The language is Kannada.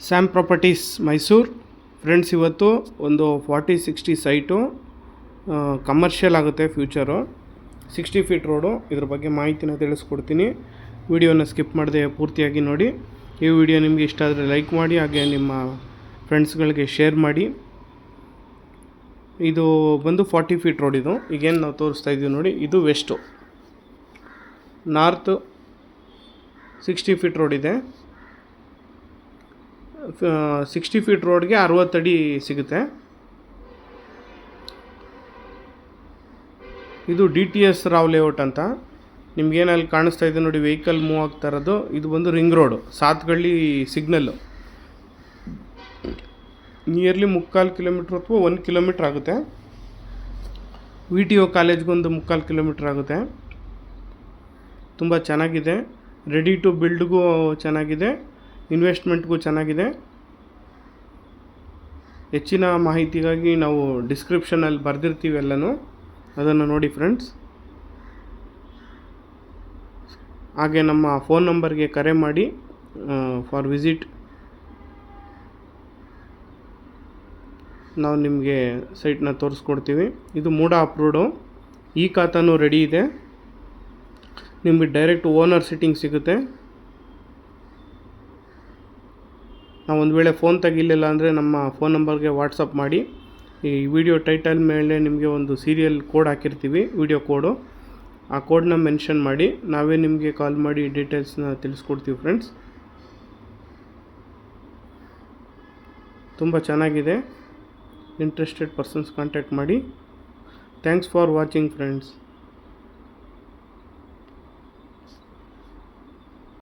Sam properties Mysuru friends. ಇವತ್ತು ಒಂದು 40-60 ಸೈಟು ಕಮರ್ಷಿಯಲ್ ಆಗುತ್ತೆ ಫ್ಯೂಚರು. 60 feet road. ಇದ್ರ ಬಗ್ಗೆ ಮಾಹಿತಿನ ತಿಳಿಸ್ಕೊಡ್ತೀನಿ. ವಿಡಿಯೋನ ಸ್ಕಿಪ್ ಮಾಡದೆ ಪೂರ್ತಿಯಾಗಿ ನೋಡಿ. ಈ ವಿಡಿಯೋ ನಿಮಗೆ ಇಷ್ಟ ಆದರೆ ಲೈಕ್ ಮಾಡಿ, ಹಾಗೆ ನಿಮ್ಮ ಫ್ರೆಂಡ್ಸ್ಗಳಿಗೆ ಶೇರ್ ಮಾಡಿ. ಇದು ಬಂದು 40 ಫೀಟ್ ರೋಡ್. ಇದು ಈಗೇನು ನಾವು ತೋರಿಸ್ತಾ ಇದ್ದೀವಿ ನೋಡಿ, ಇದು ವೆಸ್ಟು. ನಾರ್ತು 60 ಫೀಟ್ ರೋಡ್ ಇದೆ. 60 ಫೀಟ್ ರೋಡ್ಗೆ 60 ಅಡಿ ಸಿಗುತ್ತೆ. ಇದು DTS ರಾವ್ ಲೇಔಟ್ ಅಂತ. ನಿಮ್ಗೇನಲ್ಲಿ ಕಾಣಿಸ್ತಾ ಇದೆ ನೋಡಿ, ವೆಹಿಕಲ್ ಮೂವ್ ಆಗ್ತಾ ಇರೋದು. ಇದು ಬಂದು ring road, Sathagalli signal. Nearly 3/4 kilometre ಅಥವಾ 1 ಕಿಲೋಮೀಟ್ರ್ ಆಗುತ್ತೆ. VTO ಕಾಲೇಜ್ಗೊಂದು 3/4 ಕಿಲೋಮೀಟ್ರ್ ಆಗುತ್ತೆ. ತುಂಬ ಚೆನ್ನಾಗಿದೆ. ರೆಡಿ ಟು ಬಿಲ್ಡ್ಗೂ ಚೆನ್ನಾಗಿದೆ, ಇನ್ವೆಸ್ಟ್ಮೆಂಟ್ಗೂ ಚೆನ್ನಾಗಿದೆ. ಹೆಚ್ಚಿನ ಮಾಹಿತಿಗಾಗಿ ನಾವು ಡಿಸ್ಕ್ರಿಪ್ಷನಲ್ಲಿ ಬರೆದಿರ್ತೀವಿ ಎಲ್ಲನೂ, ಅದನ್ನು ನೋಡಿ ಫ್ರೆಂಡ್ಸ್. ಹಾಗೆ ನಮ್ಮ ಫೋನ್ ನಂಬರ್ಗೆ ಕರೆ ಮಾಡಿ ಫಾರ್ ವಿಸಿಟ್. ನಾವು ನಿಮಗೆ ಸೈಟ್ನ ತೋರಿಸ್ಕೊಡ್ತೀವಿ. ಇದು ಮೂಡ ಅಪ್ರೂವ್ಡು. ಈ ಖಾತಾನು ರೆಡಿ ಇದೆ. ನಿಮಗೆ ಡೈರೆಕ್ಟ್ ಓನರ್ ಸಿಟ್ಟಿಂಗ್ ಸಿಗುತ್ತೆ. ನಾವು ಒಂದು ವೇಳೆ ಫೋನ್ ತೆಗಿಲಿಲ್ಲ ಅಂದರೆ ನಮ್ಮ ಫೋನ್ ನಂಬರ್ಗೆ ವಾಟ್ಸಪ್ ಮಾಡಿ. ಈ ವಿಡಿಯೋ ಟೈಟಲ್ ಮೇಲೆ ನಿಮಗೆ ಒಂದು ಸೀರಿಯಲ್ ಕೋಡ್ ಹಾಕಿರ್ತೀವಿ, ವಿಡಿಯೋ ಕೋಡು. ಆ ಕೋಡನ್ನ ಮೆನ್ಷನ್ ಮಾಡಿ, ನಾವೇ ನಿಮಗೆ ಕಾಲ್ ಮಾಡಿ ಡೀಟೇಲ್ಸ್ನ ತಿಳಿಸ್ಕೊಡ್ತೀವಿ ಫ್ರೆಂಡ್ಸ್. ತುಂಬ ಚೆನ್ನಾಗಿದೆ. ಇಂಟ್ರೆಸ್ಟೆಡ್ ಪರ್ಸನ್ಸ್ ಕಾಂಟ್ಯಾಕ್ಟ್ ಮಾಡಿ. Thanks for watching friends.